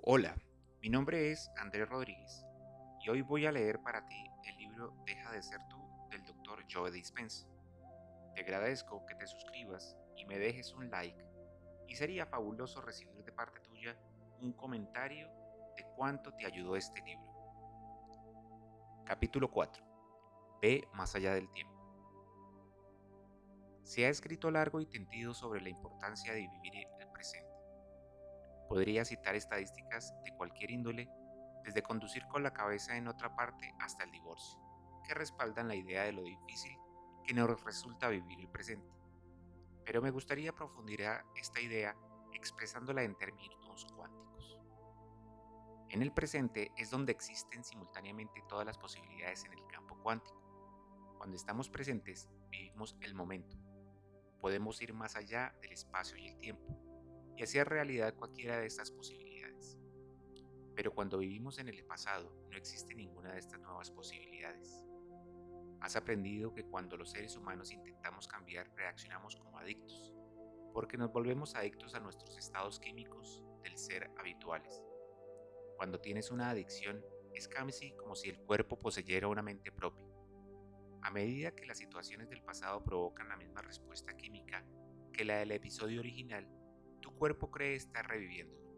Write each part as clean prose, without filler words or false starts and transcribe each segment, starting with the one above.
Hola, mi nombre es Andrés Rodríguez y hoy voy a leer para ti el libro Deja de ser tú del Dr. Joe Dispenza. Te agradezco que te suscribas y me dejes un like y sería fabuloso recibir de parte tuya un comentario de cuánto te ayudó este libro. Capítulo 4. Ve más allá del tiempo. Se ha escrito largo y tendido sobre la importancia de vivir el presente. Podría citar estadísticas de cualquier índole, desde conducir con la cabeza en otra parte hasta el divorcio, que respaldan la idea de lo difícil que nos resulta vivir el presente. Pero me gustaría profundizar esta idea expresándola en términos cuánticos. En el presente es donde existen simultáneamente todas las posibilidades en el campo cuántico. Cuando estamos presentes, vivimos el momento. Podemos ir más allá del espacio y el tiempo y hacer realidad cualquiera de estas posibilidades. Pero cuando vivimos en el pasado, no existe ninguna de estas nuevas posibilidades. Has aprendido que cuando los seres humanos intentamos cambiar, reaccionamos como adictos, porque nos volvemos adictos a nuestros estados químicos del ser habituales. Cuando tienes una adicción, es casi como si el cuerpo poseyera una mente propia. A medida que las situaciones del pasado provocan la misma respuesta química que la del episodio original, tu cuerpo cree estar reviviéndolo.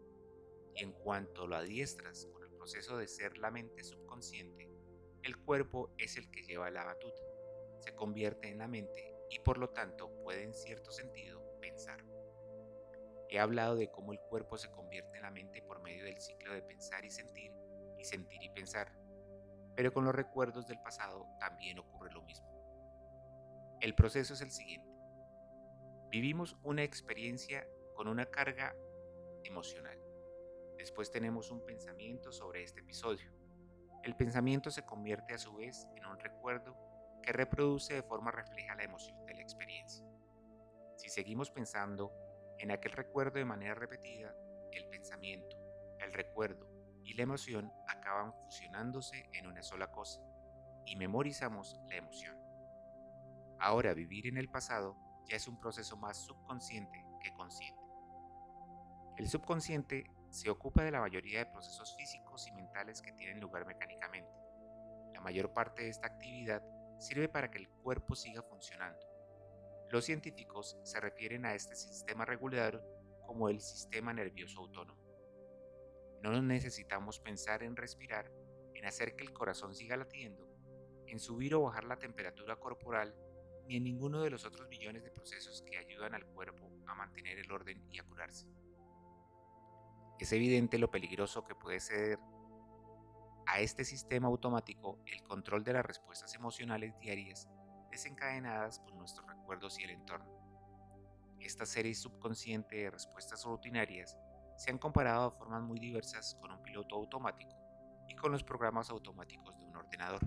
Y en cuanto lo adiestras con el proceso de ser la mente subconsciente, el cuerpo es el que lleva la batuta, se convierte en la mente y por lo tanto puede en cierto sentido pensar. He hablado de cómo el cuerpo se convierte en la mente por medio del ciclo de pensar y sentir y pensar, pero con los recuerdos del pasado también ocurre lo mismo. El proceso es el siguiente. Vivimos una experiencia con una carga emocional. Después tenemos un pensamiento sobre este episodio. El pensamiento se convierte a su vez en un recuerdo que reproduce de forma refleja la emoción de la experiencia. Si seguimos pensando en aquel recuerdo de manera repetida, el pensamiento, el recuerdo y la emoción acaban fusionándose en una sola cosa y memorizamos la emoción. Ahora, vivir en el pasado ya es un proceso más subconsciente que consciente. El subconsciente se ocupa de la mayoría de procesos físicos y mentales que tienen lugar mecánicamente. La mayor parte de esta actividad sirve para que el cuerpo siga funcionando. Los científicos se refieren a este sistema regulador como el sistema nervioso autónomo. No necesitamos pensar en respirar, en hacer que el corazón siga latiendo, en subir o bajar la temperatura corporal, ni en ninguno de los otros millones de procesos que ayudan al cuerpo a mantener el orden y a curarse. Es evidente lo peligroso que puede ser a este sistema automático el control de las respuestas emocionales diarias desencadenadas por nuestros recuerdos y el entorno. Esta serie subconsciente de respuestas rutinarias se han comparado de formas muy diversas con un piloto automático y con los programas automáticos de un ordenador.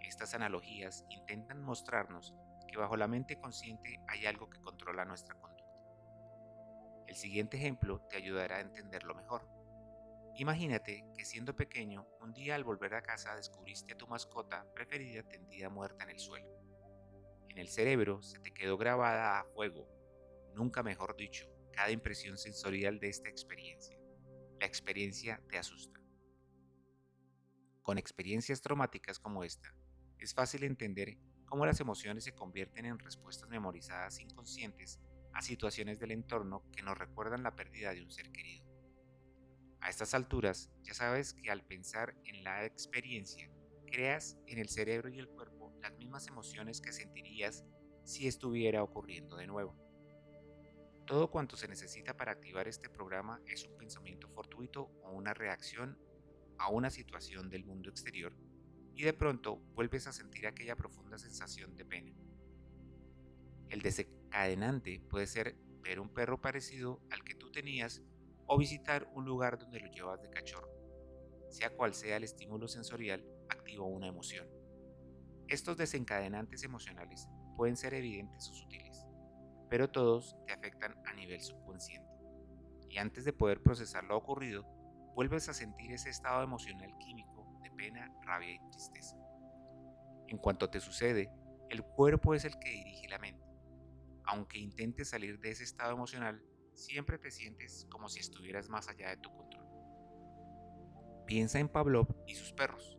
Estas analogías intentan mostrarnos que bajo la mente consciente hay algo que controla nuestra conducta. El siguiente ejemplo te ayudará a entenderlo mejor. Imagínate que siendo pequeño, un día al volver a casa descubriste a tu mascota preferida tendida muerta en el suelo. En el cerebro se te quedó grabada a fuego, nunca mejor dicho, cada impresión sensorial de esta experiencia. La experiencia te asusta. Con experiencias traumáticas como esta, es fácil entender cómo las emociones se convierten en respuestas memorizadas inconscientes a situaciones del entorno que nos recuerdan la pérdida de un ser querido. A estas alturas, ya sabes que al pensar en la experiencia, creas en el cerebro y el cuerpo las mismas emociones que sentirías si estuviera ocurriendo de nuevo. Todo cuanto se necesita para activar este programa es un pensamiento fortuito o una reacción a una situación del mundo exterior y de pronto vuelves a sentir aquella profunda sensación de pena. El desencadenante puede ser ver un perro parecido al que tú tenías o visitar un lugar donde lo llevas de cachorro. Sea cual sea el estímulo sensorial, activó una emoción. Estos desencadenantes emocionales pueden ser evidentes o sutiles, pero todos te afectan a nivel subconsciente. Y antes de poder procesar lo ocurrido, vuelves a sentir ese estado emocional químico de pena, rabia y tristeza. En cuanto te sucede, el cuerpo es el que dirige la mente. Aunque intentes salir de ese estado emocional, siempre te sientes como si estuvieras más allá de tu control. Piensa en Pavlov y sus perros.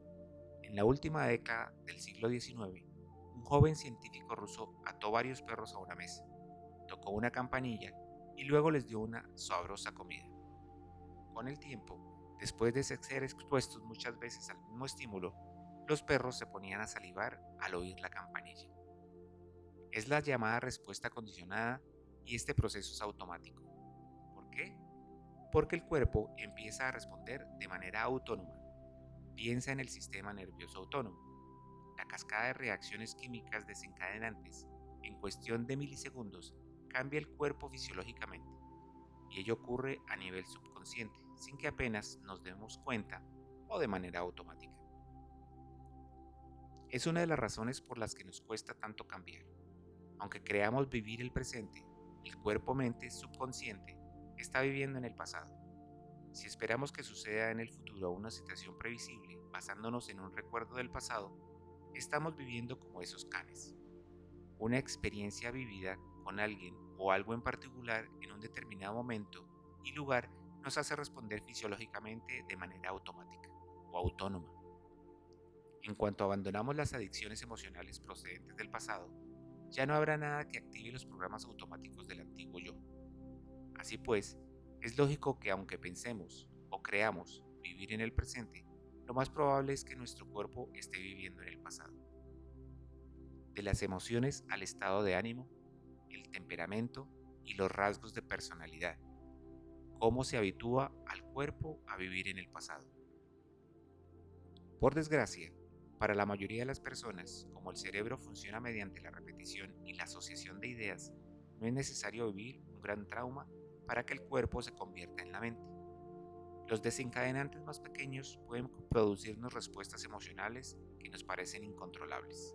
En la última década del siglo XIX, un joven científico ruso ató varios perros a una mesa, tocó una campanilla y luego les dio una sabrosa comida. Con el tiempo, después de ser expuestos muchas veces al mismo estímulo, los perros se ponían a salivar al oír la campanilla. Es la llamada respuesta condicionada y este proceso es automático. ¿Por qué? Porque el cuerpo empieza a responder de manera autónoma. Piensa en el sistema nervioso autónomo. La cascada de reacciones químicas desencadenantes en cuestión de milisegundos cambia el cuerpo fisiológicamente y ello ocurre a nivel subconsciente, sin que apenas nos demos cuenta o de manera automática. Es una de las razones por las que nos cuesta tanto cambiar. Aunque creamos vivir el presente, el cuerpo-mente subconsciente está viviendo en el pasado. Si esperamos que suceda en el futuro una situación previsible basándonos en un recuerdo del pasado, estamos viviendo como esos canes. Una experiencia vivida con alguien o algo en particular en un determinado momento y lugar nos hace responder fisiológicamente de manera automática o autónoma. En cuanto abandonamos las adicciones emocionales procedentes del pasado, ya no habrá nada que active los programas automáticos del antiguo yo. Así pues, es lógico que aunque pensemos o creamos vivir en el presente, lo más probable es que nuestro cuerpo esté viviendo en el pasado. De las emociones al estado de ánimo, el temperamento y los rasgos de personalidad. Cómo se habitúa al cuerpo a vivir en el pasado. Por desgracia, para la mayoría de las personas, como el cerebro funciona mediante la repetición y la asociación de ideas, no es necesario vivir un gran trauma para que el cuerpo se convierta en la mente. Los desencadenantes más pequeños pueden producirnos respuestas emocionales que nos parecen incontrolables.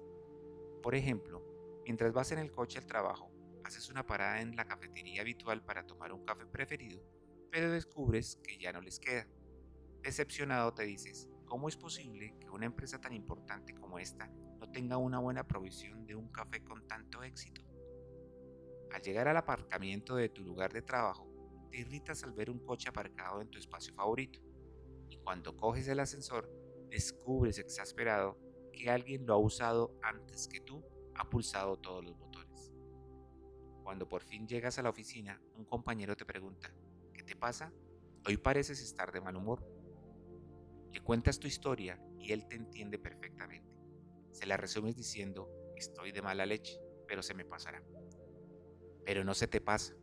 Por ejemplo, mientras vas en el coche al trabajo, haces una parada en la cafetería habitual para tomar un café preferido, pero descubres que ya no les queda. Decepcionado te dices, ¿cómo es posible que una empresa tan importante como esta no tenga una buena provisión de un café con tanto éxito? Al llegar al aparcamiento de tu lugar de trabajo, te irritas al ver un coche aparcado en tu espacio favorito, y cuando coges el ascensor, descubres exasperado que alguien lo ha usado antes que tú, ha pulsado todos los botones. Cuando por fin llegas a la oficina, un compañero te pregunta, ¿qué te pasa? Hoy pareces estar de mal humor. Le cuentas tu historia y él te entiende perfectamente. Se la resumes diciendo, estoy de mala leche, pero se me pasará. Pero no se te pasa.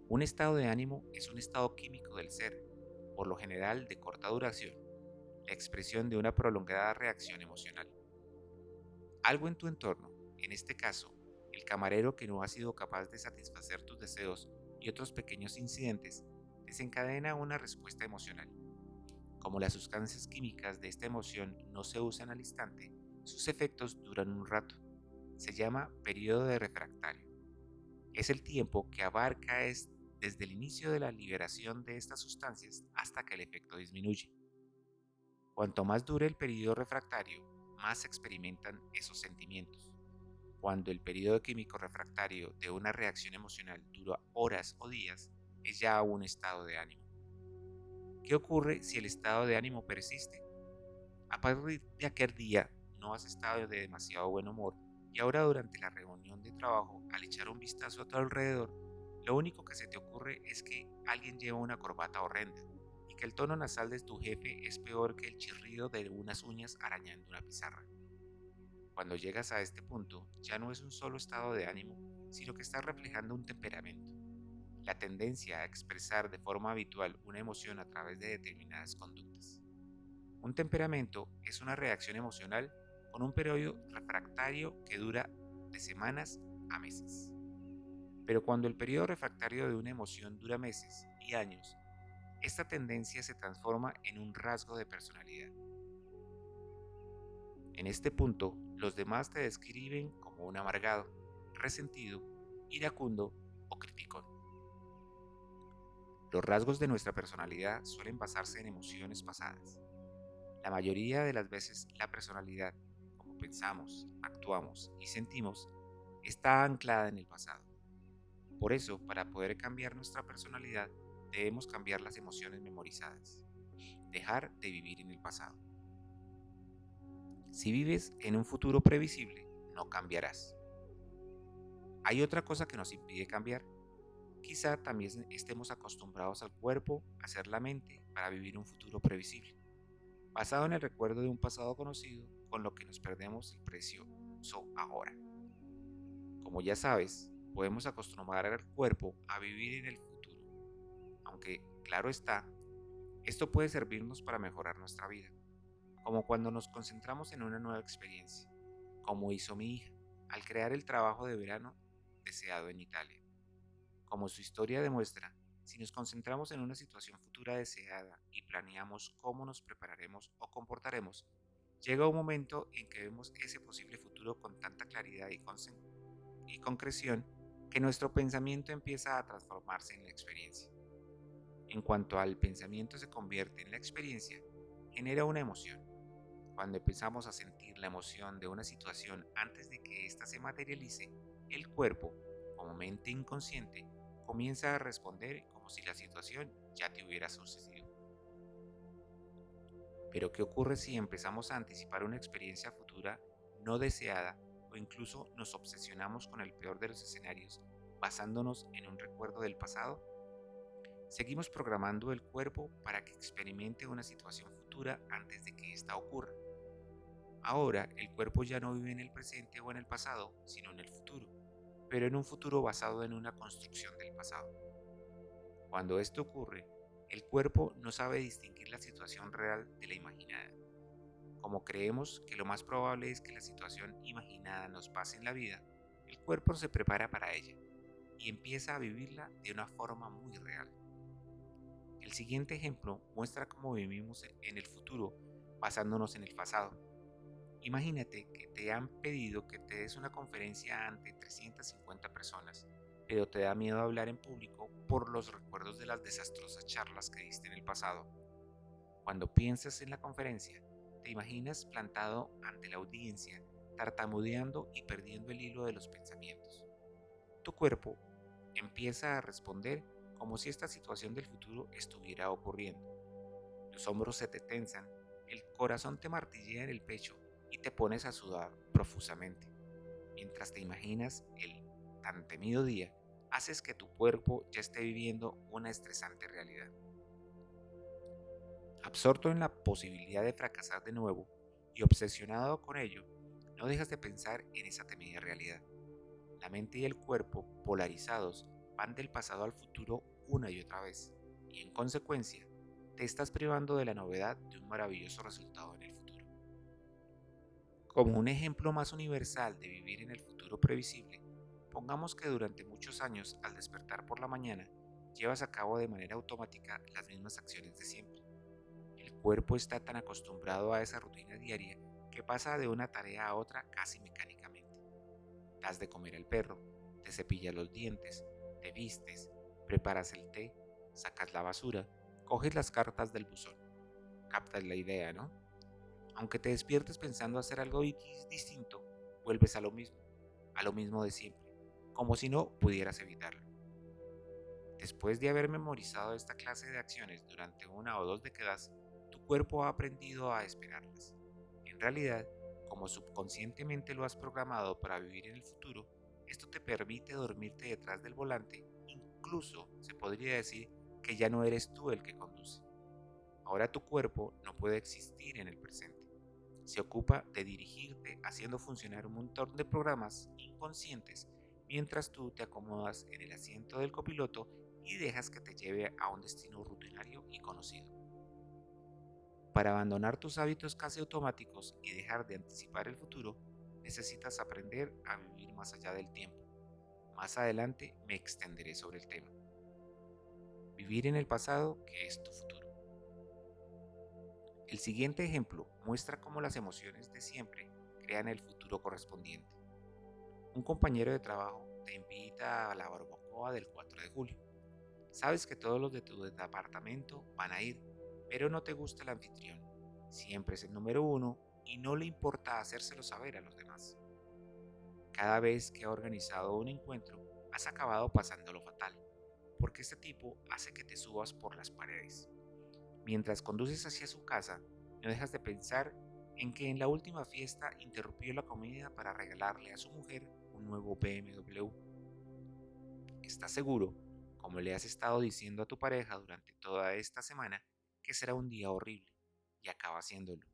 Un estado de ánimo es un estado químico del ser, por lo general de corta duración, la expresión de una prolongada reacción emocional. Algo en tu entorno, en este caso, el camarero que no ha sido capaz de satisfacer tus deseos y otros pequeños incidentes, desencadena una respuesta emocional. Como las sustancias químicas de esta emoción no se usan al instante, sus efectos duran un rato. Se llama periodo de refractario. Es el tiempo que abarca desde el inicio de la liberación de estas sustancias hasta que el efecto disminuye. Cuanto más dure el periodo refractario, más se experimentan esos sentimientos. Cuando el periodo químico refractario de una reacción emocional dura horas o días, es ya un estado de ánimo. ¿Qué ocurre si el estado de ánimo persiste? A partir de aquel día no has estado de demasiado buen humor y ahora durante la reunión de trabajo, al echar un vistazo a tu alrededor, lo único que se te ocurre es que alguien lleva una corbata horrenda y que el tono nasal de tu jefe es peor que el chirrido de unas uñas arañando una pizarra. Cuando llegas a este punto, ya no es un solo estado de ánimo, sino que estás reflejando un temperamento, la tendencia a expresar de forma habitual una emoción a través de determinadas conductas. Un temperamento es una reacción emocional con un periodo refractario que dura de semanas a meses. Pero cuando el periodo refractario de una emoción dura meses y años, esta tendencia se transforma en un rasgo de personalidad. En este punto, los demás te describen como un amargado, resentido, iracundo o criticón. Los rasgos de nuestra personalidad suelen basarse en emociones pasadas. La mayoría de las veces la personalidad, como pensamos, actuamos y sentimos, está anclada en el pasado. Por eso, para poder cambiar nuestra personalidad, debemos cambiar las emociones memorizadas. dejar de vivir en el pasado. Si vives en un futuro previsible, no cambiarás. Hay otra cosa que nos impide cambiar. Quizá también estemos acostumbrados al cuerpo a ser la mente para vivir un futuro previsible, basado en el recuerdo de un pasado conocido, con lo que nos perdemos el precioso ahora. Como ya sabes, podemos acostumbrar al cuerpo a vivir en el futuro, aunque, claro está, esto puede servirnos para mejorar nuestra vida, como cuando nos concentramos en una nueva experiencia, como hizo mi hija al crear el trabajo de verano deseado en Italia. Como su historia demuestra, si nos concentramos en una situación futura deseada y planeamos cómo nos prepararemos o comportaremos, llega un momento en que vemos ese posible futuro con tanta claridad y concreción que nuestro pensamiento empieza a transformarse en la experiencia. En cuanto al pensamiento se convierte en la experiencia, genera una emoción. Cuando empezamos a sentir la emoción de una situación antes de que ésta se materialice, el cuerpo, como mente inconsciente, comienza a responder como si la situación ya te hubiera sucedido. Pero ¿qué ocurre si empezamos a anticipar una experiencia futura no deseada o incluso nos obsesionamos con el peor de los escenarios basándonos en un recuerdo del pasado? Seguimos programando el cuerpo para que experimente una situación futura antes de que ésta ocurra. Ahora, el cuerpo ya no vive en el presente o en el pasado, sino en el futuro, pero en un futuro basado en una construcción del pasado. Cuando esto ocurre, el cuerpo no sabe distinguir la situación real de la imaginada. Como creemos que lo más probable es que la situación imaginada nos pase en la vida, el cuerpo se prepara para ella y empieza a vivirla de una forma muy real. El siguiente ejemplo muestra cómo vivimos en el futuro basándonos en el pasado. Imagínate que te han pedido que te des una conferencia ante 350 personas, pero te da miedo hablar en público por los recuerdos de las desastrosas charlas que diste en el pasado. Cuando piensas en la conferencia, te imaginas plantado ante la audiencia, tartamudeando y perdiendo el hilo de los pensamientos. Tu cuerpo empieza a responder como si esta situación del futuro estuviera ocurriendo. Los hombros se te tensan, el corazón te martillea en el pecho y te pones a sudar profusamente. Mientras te imaginas el tan temido día, haces que tu cuerpo ya esté viviendo una estresante realidad. Absorto en la posibilidad de fracasar de nuevo y obsesionado con ello, no dejas de pensar en esa temida realidad. La mente y el cuerpo, polarizados, van del pasado al futuro una y otra vez, y en consecuencia, te estás privando de la novedad de un maravilloso resultado en el futuro. Como un ejemplo más universal de vivir en el futuro previsible, pongamos que durante muchos años, al despertar por la mañana, llevas a cabo de manera automática las mismas acciones de siempre. El cuerpo está tan acostumbrado a esa rutina diaria que pasa de una tarea a otra casi mecánicamente. Das de comer al perro, te cepillas los dientes, te vistes, preparas el té, sacas la basura, coges las cartas del buzón. Captas la idea, ¿no? Aunque te despiertes pensando hacer algo distinto, vuelves a lo mismo de siempre, como si no pudieras evitarlo. Después de haber memorizado esta clase de acciones durante una o dos décadas, tu cuerpo ha aprendido a esperarlas. En realidad, como subconscientemente lo has programado para vivir en el futuro, esto te permite dormirte detrás del volante, incluso se podría decir que ya no eres tú el que conduce. Ahora tu cuerpo no puede existir en el presente. Se ocupa de dirigirte haciendo funcionar un montón de programas inconscientes mientras tú te acomodas en el asiento del copiloto y dejas que te lleve a un destino rutinario y conocido. Para abandonar tus hábitos casi automáticos y dejar de anticipar el futuro, necesitas aprender a vivir más allá del tiempo. Más adelante me extenderé sobre el tema. Vivir en el pasado, que es tu futuro. El siguiente ejemplo muestra cómo las emociones de siempre crean el futuro correspondiente. Un compañero de trabajo te invita a la barbacoa del 4 de julio. Sabes que todos los de tu departamento van a ir, pero no te gusta el anfitrión. Siempre es el número uno y no le importa hacérselo saber a los demás. Cada vez que ha organizado un encuentro, has acabado pasándolo fatal, porque este tipo hace que te subas por las paredes. Mientras conduces hacia su casa, no dejas de pensar en que en la última fiesta interrumpió la comida para regalarle a su mujer un nuevo BMW. ¿Estás seguro, como le has estado diciendo a tu pareja durante toda esta semana, que será un día horrible? Y acaba haciéndolo.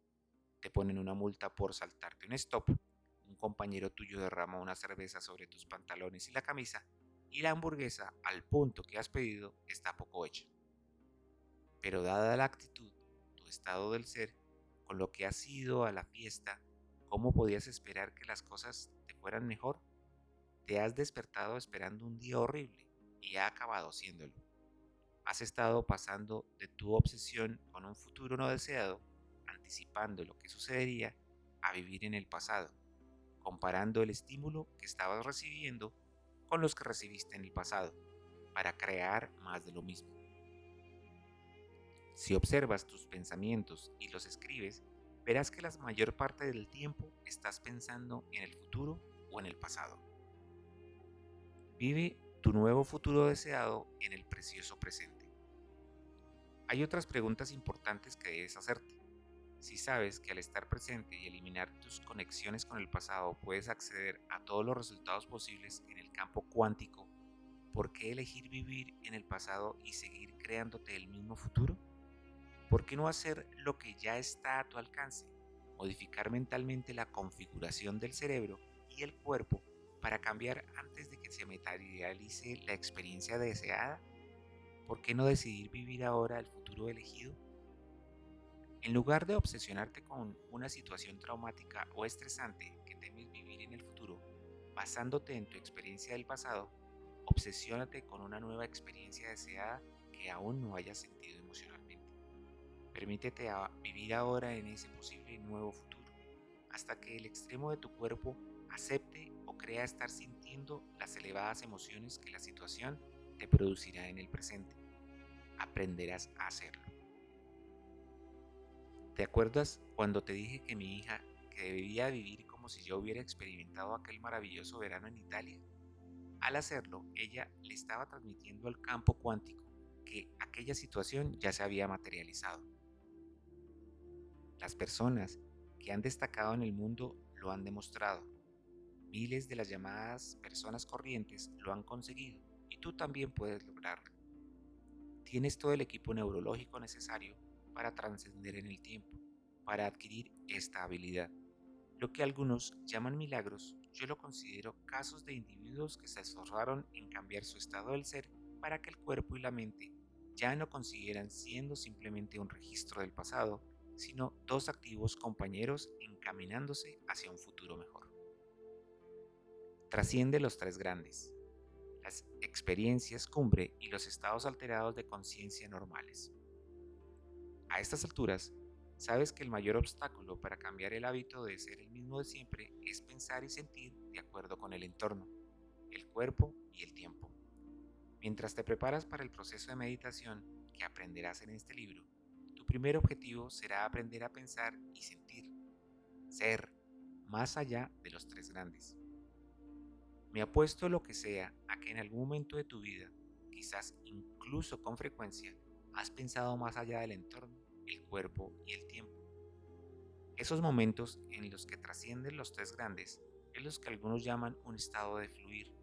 Te ponen una multa por saltarte un stop, un compañero tuyo derrama una cerveza sobre tus pantalones y la camisa, y la hamburguesa, al punto que has pedido, está poco hecha. Pero dada la actitud, tu estado del ser, con lo que has ido a la fiesta, ¿cómo podías esperar que las cosas te fueran mejor? Te has despertado esperando un día horrible y ha acabado siéndolo. Has estado pasando de tu obsesión con un futuro no deseado, anticipando lo que sucedería, a vivir en el pasado, comparando el estímulo que estabas recibiendo con los que recibiste en el pasado, para crear más de lo mismo. Si observas tus pensamientos y los escribes, verás que la mayor parte del tiempo estás pensando en el futuro o en el pasado. Vive tu nuevo futuro deseado en el precioso presente. Hay otras preguntas importantes que debes hacerte. Si sabes que al estar presente y eliminar tus conexiones con el pasado puedes acceder a todos los resultados posibles en el campo cuántico, ¿por qué elegir vivir en el pasado y seguir creándote el mismo futuro? ¿Por qué no hacer lo que ya está a tu alcance? Modificar mentalmente la configuración del cerebro y el cuerpo para cambiar antes de que se materialice la experiencia deseada. ¿Por qué no decidir vivir ahora el futuro elegido? En lugar de obsesionarte con una situación traumática o estresante que temes vivir en el futuro, basándote en tu experiencia del pasado, obsesiónate con una nueva experiencia deseada que aún no hayas sentido emocionalmente. Permítete vivir ahora en ese posible nuevo futuro, hasta que el extremo de tu cuerpo acepte o crea estar sintiendo las elevadas emociones que la situación te producirá en el presente. Aprenderás a hacerlo. ¿Te acuerdas cuando te dije que mi hija que debía vivir como si yo hubiera experimentado aquel maravilloso verano en Italia? Al hacerlo, ella le estaba transmitiendo al campo cuántico que aquella situación ya se había materializado. Las personas que han destacado en el mundo lo han demostrado. Miles de las llamadas personas corrientes lo han conseguido y tú también puedes lograrlo. Tienes todo el equipo neurológico necesario para trascender en el tiempo, para adquirir esta habilidad. Lo que algunos llaman milagros, yo lo considero casos de individuos que se esforzaron en cambiar su estado del ser para que el cuerpo y la mente ya no consiguieran siendo simplemente un registro del pasado, sino dos activos compañeros encaminándose hacia un futuro mejor. Trasciende los tres grandes, las experiencias cumbre y los estados alterados de conciencia normales. A estas alturas, sabes que el mayor obstáculo para cambiar el hábito de ser el mismo de siempre es pensar y sentir de acuerdo con el entorno, el cuerpo y el tiempo. Mientras te preparas para el proceso de meditación que aprenderás en este libro, tu primer objetivo será aprender a pensar y sentir, ser, más allá de los tres grandes. Me apuesto lo que sea a que en algún momento de tu vida, quizás incluso con frecuencia, has pensado más allá del entorno, el cuerpo y el tiempo. Esos momentos en los que trascienden los tres grandes es los que algunos llaman un estado de fluir.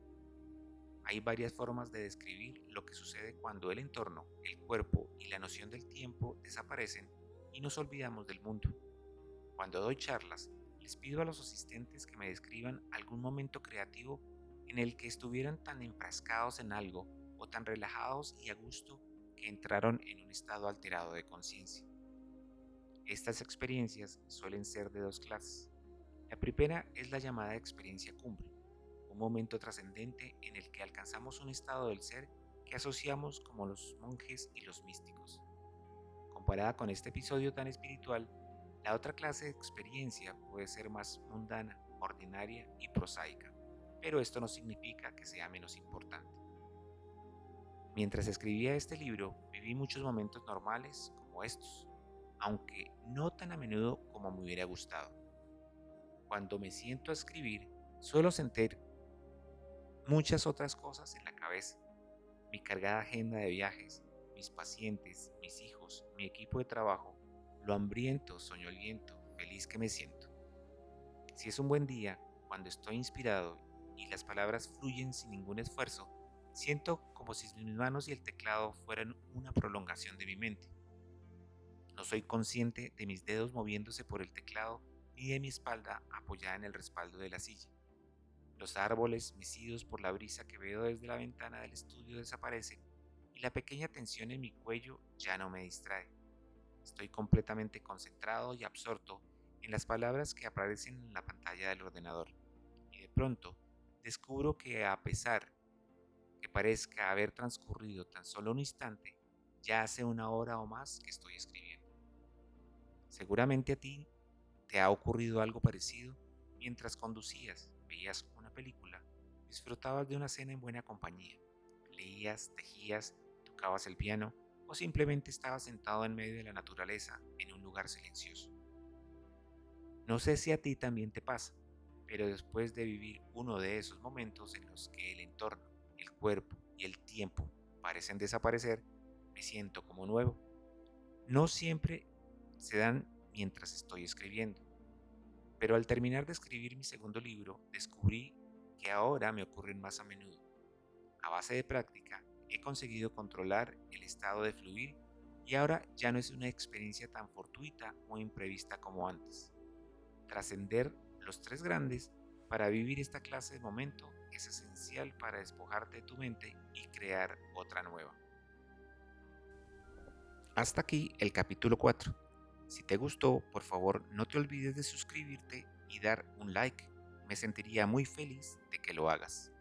Hay varias formas de describir lo que sucede cuando el entorno, el cuerpo y la noción del tiempo desaparecen y nos olvidamos del mundo. Cuando doy charlas, les pido a los asistentes que me describan algún momento creativo en el que estuvieran tan enfrascados en algo o tan relajados y a gusto que entraron en un estado alterado de conciencia. Estas experiencias suelen ser de dos clases. La primera es la llamada experiencia cumbre, un momento trascendente en el que alcanzamos un estado del ser que asociamos como los monjes y los místicos. Comparada con este episodio tan espiritual, la otra clase de experiencia puede ser más mundana, ordinaria y prosaica, pero esto no significa que sea menos importante. Mientras escribía este libro, viví muchos momentos normales como estos, aunque no tan a menudo como me hubiera gustado. Cuando me siento a escribir, suelo sentir muchas otras cosas en la cabeza: mi cargada agenda de viajes, mis pacientes, mis hijos, mi equipo de trabajo, lo hambriento, soñoliento, feliz que me siento. Si es un buen día, cuando estoy inspirado y las palabras fluyen sin ningún esfuerzo, siento como si mis manos y el teclado fueran una prolongación de mi mente. No soy consciente de mis dedos moviéndose por el teclado ni de mi espalda apoyada en el respaldo de la silla. Los árboles, mecidos por la brisa que veo desde la ventana del estudio, desaparecen y la pequeña tensión en mi cuello ya no me distrae. Estoy completamente concentrado y absorto en las palabras que aparecen en la pantalla del ordenador. Y de pronto descubro que, a pesar que parezca haber transcurrido tan solo un instante, ya hace una hora o más que estoy escribiendo. Seguramente a ti te ha ocurrido algo parecido mientras conducías, veías una película, disfrutabas de una cena en buena compañía, leías, tejías, tocabas el piano o simplemente estabas sentado en medio de la naturaleza en un lugar silencioso. No sé si a ti también te pasa, pero después de vivir uno de esos momentos en los que el entorno, el cuerpo y el tiempo parecen desaparecer, me siento como nuevo. No siempre se dan mientras estoy escribiendo, pero al terminar de escribir mi segundo libro, descubrí que ahora me ocurren más a menudo. A base de práctica, he conseguido controlar el estado de fluir y ahora ya no es una experiencia tan fortuita o imprevista como antes. Trascender los tres grandes para vivir esta clase de momento es esencial para despojarte de tu mente y crear otra nueva. Hasta aquí el capítulo 4. Si te gustó, por favor no te olvides de suscribirte y dar un like. Me sentiría muy feliz de que lo hagas.